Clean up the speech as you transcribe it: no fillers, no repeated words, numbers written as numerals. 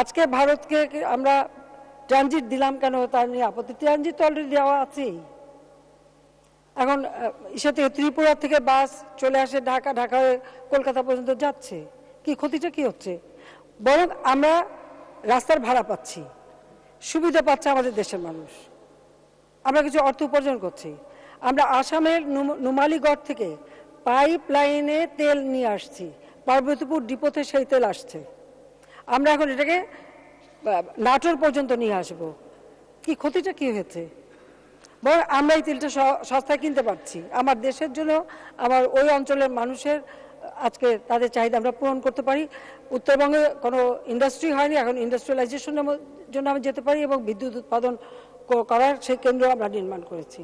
আজকে ভারতকে আমরা ট্রানজিট দিলাম কেন তার নিয়ে আপত্তি। ট্রানজিট তো অলরেডি দেওয়া আছেই। এখন ইসে থেকে ত্রিপুরা থেকে বাস চলে আসে ঢাকা, ঢাকা হয়ে কলকাতা পর্যন্ত যাচ্ছে। কি ক্ষতিটা কি হচ্ছে? বরং আমরা রাস্তার ভাড়া পাচ্ছি, সুবিধা পাচ্ছে আমাদের দেশের মানুষ, আমরা কিছু অর্থ উপার্জন করছি। আমরা আসামের নুমালীগড় থেকে পাইপ লাইনে তেল নিয়ে আসছি, পার্বতীপুর ডিপোতে সেই তেল আসছে। আমরা এখন এটাকে নাটোর পর্যন্ত নিয়ে আসব। কি ক্ষতিটা কি হয়েছে? বরং আমরা এই তেলটা সস্তায় কিনতে পারছি। আমার দেশের জন্য, আমার ওই অঞ্চলের মানুষের আজকে তাদের চাহিদা আমরা পূরণ করতে পারি। উত্তরবঙ্গে কোনো ইন্ডাস্ট্রি হয়নি, এখন ইন্ডাস্ট্রিয়ালাইজেশনের জন্য আমরা যেতে পারি এবং বিদ্যুৎ উৎপাদন করার সেই কেন্দ্র আমরা নির্মাণ করেছি।